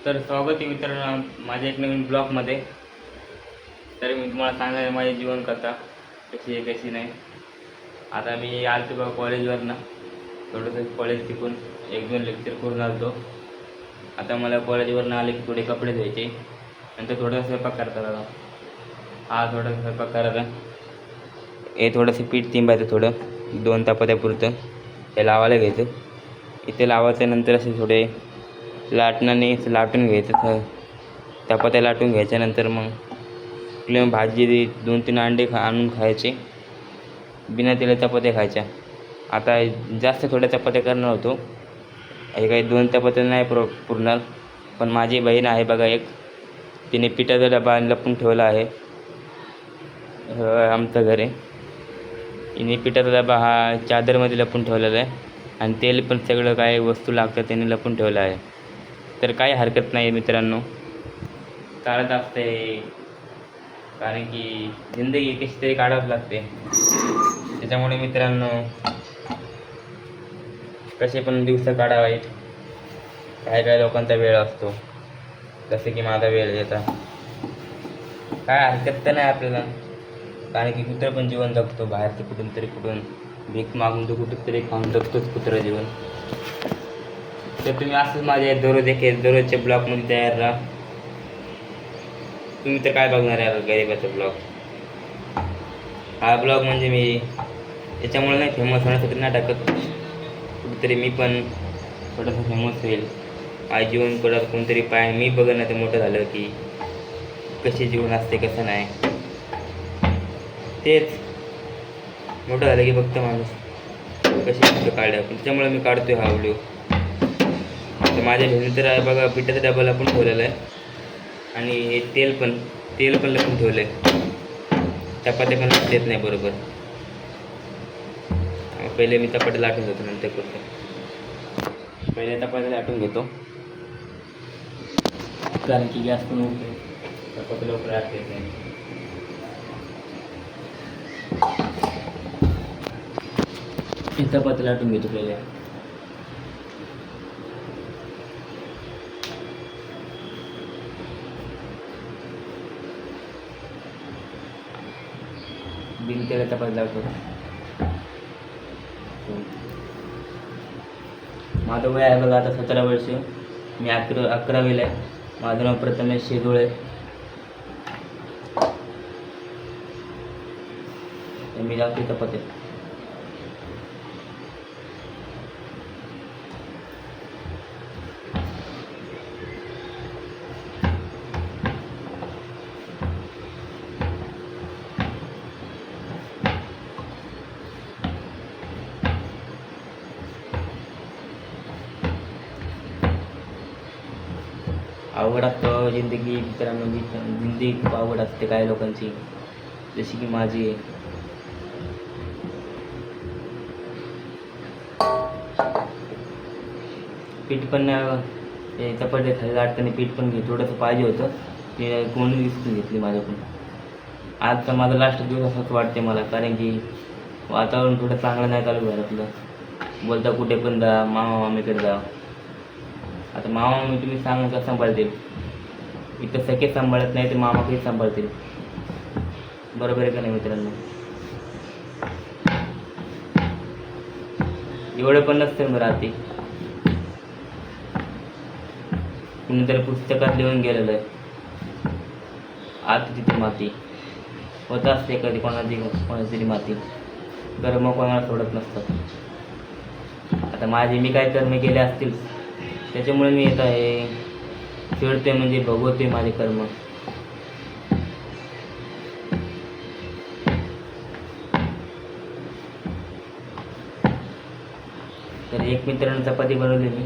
तर स्वागत आहे मित्रांनो माझ्या एक नवीन ब्लॉगमध्ये. तर मी तुम्हाला सांगणार आहे माझी जीवनकथा कशी आहे कशी नाही. आता मी आलो बघा कॉलेजवरनं, थोडंसं कॉलेज शिकून 1-2 लेक्चर करून आलो. आता मला कॉलेजवरनं आले की थोडे कपडे धुवायचे, नंतर थोडा स्वयंपाक करता दादा. थोडा स्वयंपाक करायचा. हे थोडंसं पीठ तिंबायचं, थोडं 2 चपात्यापुरतं हे लावायला घ्यायचं. इथे लावायचं, नंतर असे थोडे लाटणाने लाटून घ्यायचं. चपात्या लाटून घ्यायच्यानंतर मग आपल्या भाजी 2-3 अंडे आणून खायचे. बिना तेला चपात्या खायच्या. आता जास्त थोड्या चपात्या करणार होतो. हे काही 2 चपात्या नाही पुरणार, पण माझी बहीण आहे बघा एक, तिने पिठाचा डबा लपून ठेवला आहे. आमचं घर आहे. तिने पिठाचा डबा हा चादरमध्ये लपून ठेवलेला आहे आणि तेल पण सगळं काय वस्तू लागतं त्याने लपून ठेवलं आहे. तर काही हरकत नाही मित्रांनो, चालत असते, कारण की जिंदगी कशी तरी काढावंच लागते. त्याच्यामुळे मित्रांनो कसे पण दिवस काढावे. काय लोकांचा वेळ असतो, जसे की माझा वेळ येता. काय हरकत तर नाही आपल्याला, कारण की कुत्रं पण जीवन जगतो. बाहेरचं कुठून भीक मागून तो कुठंतरी खाऊन जगतोच कुत्रं जीवन. तर तुम्ही असंच माझ्या दररोजच्या ब्लॉगमध्ये तयार राहा. तुम्ही तर काय बघणार आहे गरीबाचा ब्लॉग. हा ब्लॉग म्हणजे मी याच्यामुळे नाही फेमस होण्यासाठी नाही टाकत, कुठेतरी मी पण थोडंसं फेमस होईल. माझ्या जीवन परत कोणतरी मी बघन ना ते मोठं झालं की कसे जीवन असते कसं नाही. तेच मोठं झालं की फक्त माणूस कशी फोटो काढले आपण, त्याच्यामुळे मी काढतोय हा व्हिडिओ. तर माझ्या बहिणी तर आहे बघा, पिठाचा डबा लपून ठेवलेला आहे आणि हे तेल पण लपून ठेवलं आहे. चपात्या पण देत नाही बरोबर. पहिले मी चपात्या लाटून घेतो, नंतर करतो. पहिले चपात्या लाटून घेतो, कारण की गॅस पण उठते, चपात्या लवकर लाटता येत नाही. चपात्या लाटून घेतो पहिले. बिन तेला चपाती लावतो. माझं वय आहे बघा आता 17 वर्ष. मी 11वीला आहे. माझं नाव प्रथमेश शेजुळे. मी लावते चपाती. आवड असतं जिंदगी मित्रांनो, जिंदगी खूप आवड असते काही लोकांची, जशी की माझी आहे. पीठ पण चपाती खाली लाटताना पीठ पण थोडंसं पाहिजे होतं, ते कोणी विसरून घेतली माझ्याकडून. आज तर माझा लास्ट दिवस असंच वाटते मला, कारण की वातावरण थोडं चांगलं नाही चालू घरातलं. बोलता कुठे पण जा, मामा मामीकडे जा. आता मामा मामी तुम्ही सांगा का सांभाळतील, इथं सगळे सांभाळत नाही ते मामा काही सांभाळतील. बरोबर आहे का नाही मित्रांनो. एवढं पण नसतं मग राहते, कुणीतरी पुस्तकात लिहून गेलेलं आहे, आत तिथे माती होत असते कधी कोणाची माती. कर्म कोणाला सोडत नसतात. आता मी काय कर्म केले असतील त्याच्यामुळे मी येत आहे, फेडते म्हणजे भोगवते माझे कर्म. तर एक मित्रानं चपाती बनवली, मी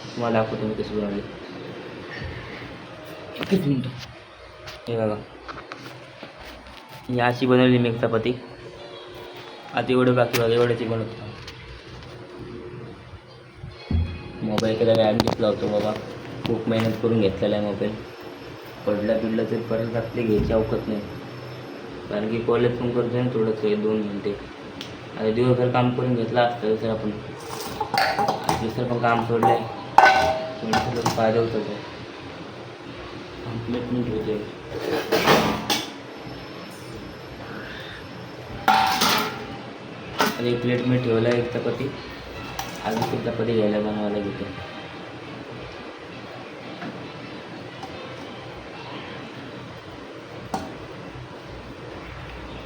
तुम्हाला दाखवतो मी कशी बनवली. एकच मिनिट. हे बघा, ही अशी बनवली मी एक चपाती. आता एवढं बाकी बघा, एवढ्याची बनवतो. मोबाईल कदा काय घेतला होतो बाबा, खूप मेहनत करून घेतलेला आहे मोबाईल. पडला तर परत आपली घ्यायची अवकत नाही, कारण की कॉलेज पण करतो ना थोडंसं 2 घंटे. आता दिवसभर काम करून घेतलं असतं तर आपण दुसरं पण काम सोडलं आहे, खूप फायदा होतो तो. प्लेट मी ठेवते. एक प्लेट मी ठेवला एक चपाती. अजून एक चपाती घ्यायला बनवायला घेतो.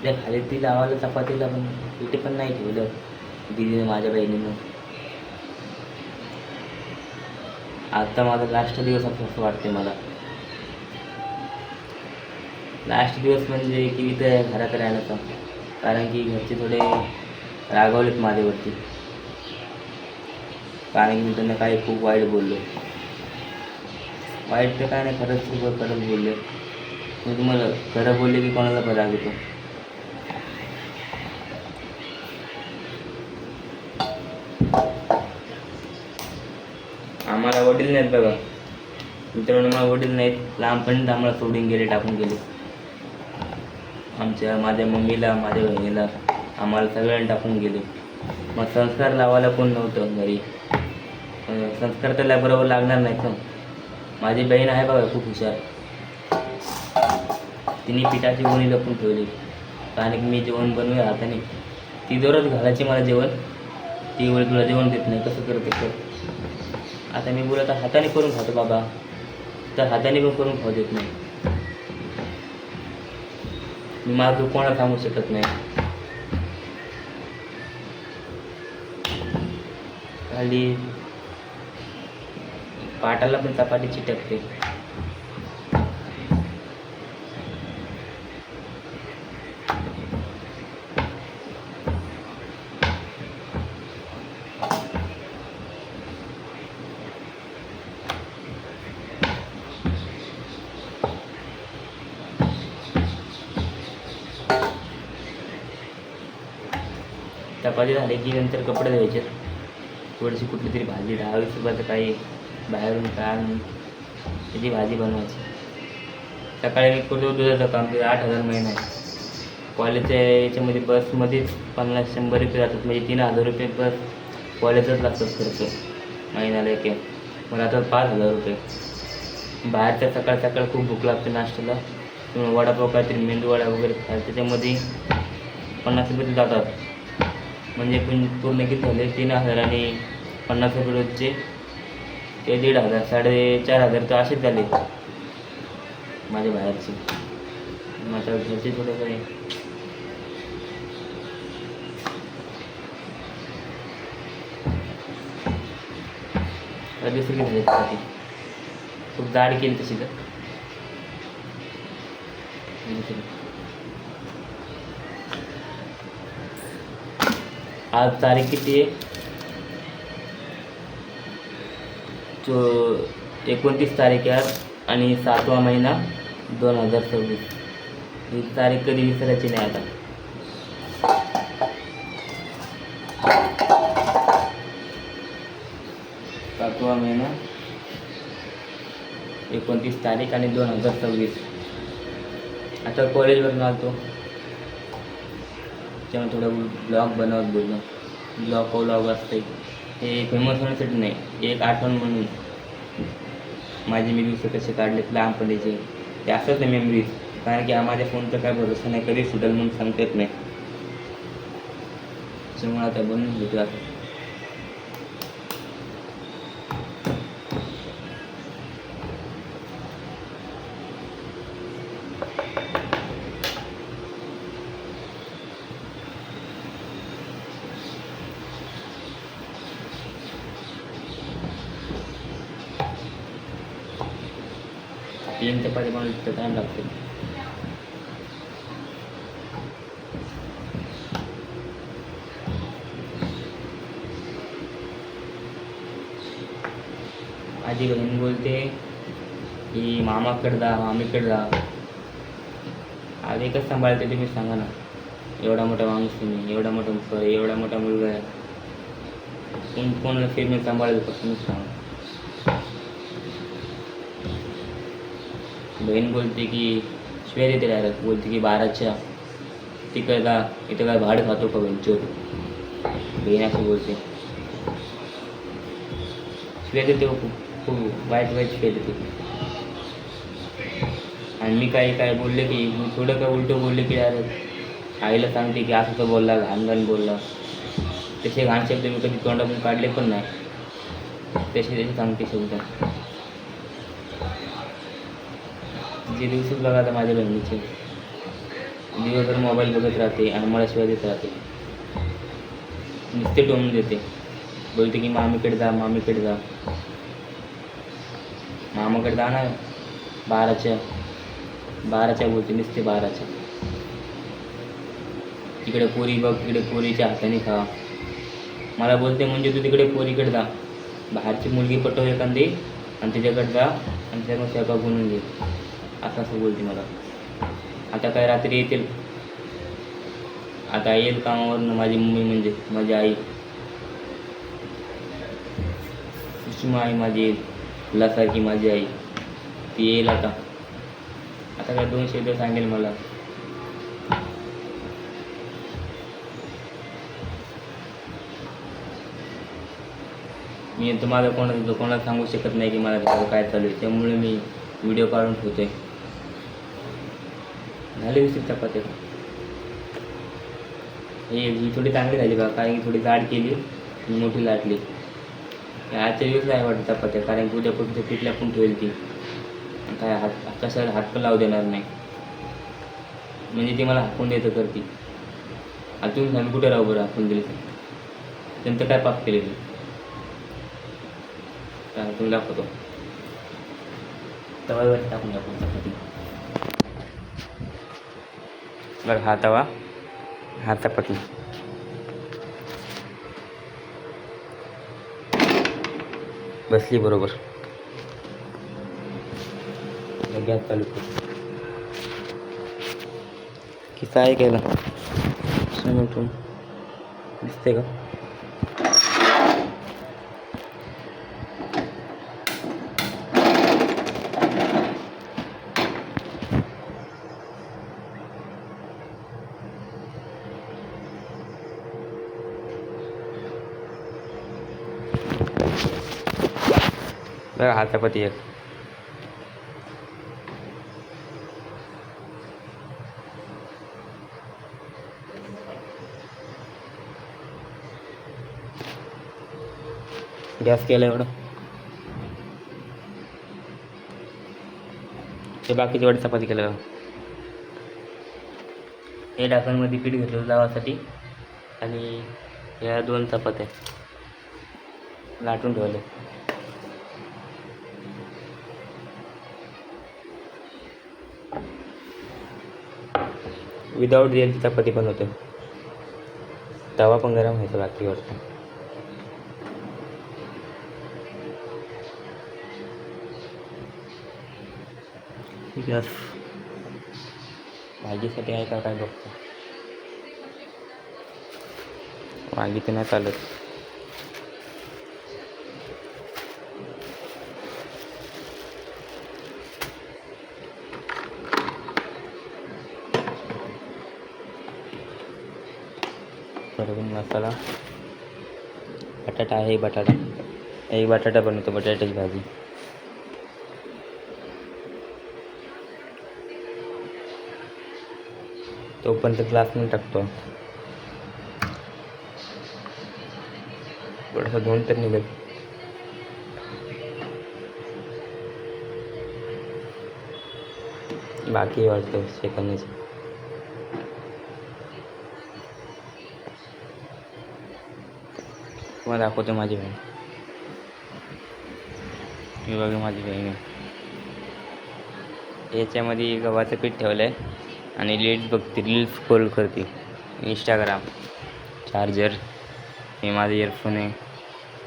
त्या खाली ती लावायला चपातीला पण पिठी पण नाही ठेवलं दिदीने माझ्या बहिणीनं. आता माझा लास्ट दिवस असं वाटते मला. लास्ट दिवस म्हणजे की इथं घरात राहण्याचा, कारण की घरचे थोडे रागावलेत माझ्यावरती, कारण की मी त्यांना काही खूप वाईट बोललो. वाईट तर काय नाही, खरंच बोलले. मी तुम्हाला खरं बोलले की कोणाला पण राग येतो. आम्हाला वडील नाहीत बघा मित्रांनो, मला वडील नाहीत. लहानपणीच आम्हाला सोडून गेले, टाकून गेले. माझ्या मम्मीला, माझ्या बहिणीला, आम्हाला सगळ्यांना टाकून गेले. मग संस्कार लावायला कोण नव्हतं घरी. संस्कार तर बरोबर लागणार नाही का. माझी बहीण आहे बघा खूप हुशार. तिने पिठाची गोणी लपून ठेवली, कारण की मी जेवण बनवूया हाताने. ती दररोज घालायची मला जेवण. ती वेळ तुला जेवण देत नाही, कसं करते कर. आता मी बोलत हाताने करून खातो बाबा, तर हाताने पण करून खाऊ देत नाही. मी माझं कोणाला सांगू शकत नाही. खाली पाटाला पण चपाती चिटकते. चपाती झाली की नंतर कपडे धुवायचे. थोडीशी कुठली तरी भाजी 10-20 रुपयाचं काही बाहेरून काय आणून त्याची भाजी बनवायची. सकाळी मी करतो दुधाचं काम, ते 8,000 महिना आहे. कॉलेजच्या याच्यामध्ये बसमध्येच 50-100 रुपये जातात, म्हणजे 3,000 रुपये बस कॉलेजच लागतात खर्च महिन्याला एक. मला आता 5,000 रुपये. बाहेरच्या सकाळ खूप भूक लागते नाश्त्याला. वडापाव काहीतरी मेंदूवडा वगैरे खायला, त्याच्यामध्ये 50 रुपये जातात. म्हणजे पूर्ण किती झाले 3,000 आणि 50 रुपये रोजचे, ते 1,500, 4,500 तर असेच झाले माझ्या बाहेरचे. माझ्या घरचे थोडं काही दुसरी झाली ती खूप जाड केली तशी. तर आज तारीख किती आहे? 29 तारीख आहे आणि 7वा महिना 2026. ही तारीख कधी विसरायची नाही आता. सातवा महिना 29 तारीख आणि 2026. आता कॉलेजवरून आलतो, तेव्हा थोडं ब्लॉग बनवत बोललो. ब्लॉग असते हे फेमस होण्यासाठी नाही, एक आठवण म्हणून. माझे मी दिवस कसे काढलेत लहानपणीचे ते असंच नाही मेमरीज, कारण की माझ्या फोनचा काय भरोसा नाही, कधी सुटेल म्हणून सांगता येत नाही. त्याच्यामुळे आता बनवून घेतो. आता तीन चपाती बनवली तर टाईम लागतो. माझी बहीण बोलते की मामाकडे जा, मामीकडे जा. आज एकच सांभाळते तुम्ही सांगा ना. एवढा मोठा माणूस तुम्ही, एवढा मोठा मुलगा आहे, कोणाला फिरणे सांभाळेल का तुम्ही सांगा. बहीण बोलते की शिव्या देते डायरेक्ट. बोलते की 12च्या तिकडे का इथं काय भाडं खातो का चोर. बहीण असं बोलते, शिव्या देते खूप. खूप वाईट वाईट केलं ते. आणि मी काय बोलले की मी थोडं काय उलटं बोलले की यार आईला सांगते की असं तर बोलला घाण बोलला. तसे घाण शब्द मी कधी तोंडातून काढले पण नाही. तसे सांगते शब्द. जे दिवसच बघा आता माझ्या बहिणीचे दिवसभर मोबाईल बघत राहते आणि मला शिवाय देत राहते. नुसते टोमून देते. बोलते की मामीकडे जा मामीकडे जा. मामाकडे जा ना. 12च्या बोलते नुसते 12च्या. तिकडे पोरी बघ तिकडे पोरीच्या हाताने खा. मला बोलते म्हणजे तू तिकडे पोरीकडे जा. बाहेरची मुलगी पटव एखादी आणि तिच्याकडे जा आणि त्यामुळे स्वयंपाक बनवून घे. असं बोलते मला. आता काय रात्री येतील. आता येईल कामावरनं माझी मम्मी म्हणजे माझी आई. सुषमा आई माझी येईल. फुलासारखी माझी आई ती येईल आता. आता काय 2 शब्द सांगेल मला. मी तुम्हाला कोणाला सांगू शकत नाही की मला घरात काय चालू आहे. त्यामुळे मी व्हिडिओ काढून ठेवतोय. झाले विषय चपात्या. ही थोडी चांगली झाली बघा कारण की थोडी जाड केली आणि मोठी लाटली. आजच्या दिवस आहे वाटतं चपात्या कारण की उद्यापासून पिठल्या पण ठेवेल ती. काय कशाला हात पण लावू देणार नाही. म्हणजे ती मला हाकून द्यायचं करते. तुम्ही सांग कुठे राहू बरं हाकून दिली त्यांचं काय पाप केले काय तुम्ही दाखवतो. तवावर टाकून दाखवून चपाती. बघ हा तवा हा चपाती. बसली बरोबर. गॅस चालू कर. किती आहे केला समोरून दिसते का. बघा हा चपाती एक. गॅस केला एवढं. ते बाकीची वाटी चपाती केलं. हे ढाकणमध्ये पीठ घेतलं लावासाठी आणि या 2 चपात्या लाटून ठेवले. विदाऊट रिअलची चपाती बनवतो. तवा पण गरम व्हायचा बाकी वाटतं. गॅस भाजीसाठी आहे का काय बघतो. वांगी तर नाही चालत. बरोबर मसाला. बटाटा आहे. बटाटा एक बटाटा बनवतो. बटाट्याची भाजी. तोपर्यंत ग्लासमध्ये टाकतो. थोडंसं धुवून तर निघेल. बाकी वाटतं शेकण्याची. तुम्हाला दाखवतो माझी बहीण. ही बघा माझी बहीण आहे. याच्यामध्ये गव्हाचं पीठ ठेवलं आहे आणि रील्स स्क्रोल करते. इंस्टाग्राम. चार्जर. हे माझे इयरफोन आहे.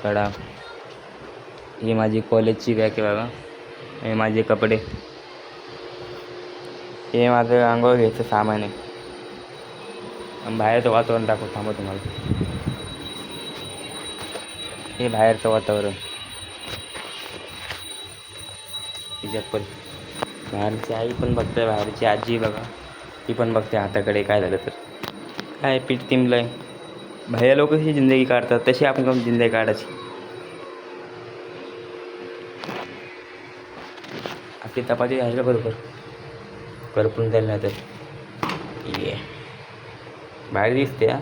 कडा. ही माझी कॉलेजची बॅग आहे बघा. हे माझे कपडे. हे माझं आंघोळ घ्यायचं सामान आहे. आणि बाहेरचं वातावरण दाखवतो थांबा तुम्हाला. हे बाहेरचं वातावरण. तिच्यात पण बाहेरची आई पण बघते. बाहेरची आजी बघा ती पण बघते हाताकडे काय झालं तर. काय पीठ तिंबलं आहे. भैया लोक कशी जिंदगी काढतात तशी आपण जिंदगी काढायची. आपली चपाती आहे का बरोबर करपून जाईल नाही तर ये बाहेर दिसते हा.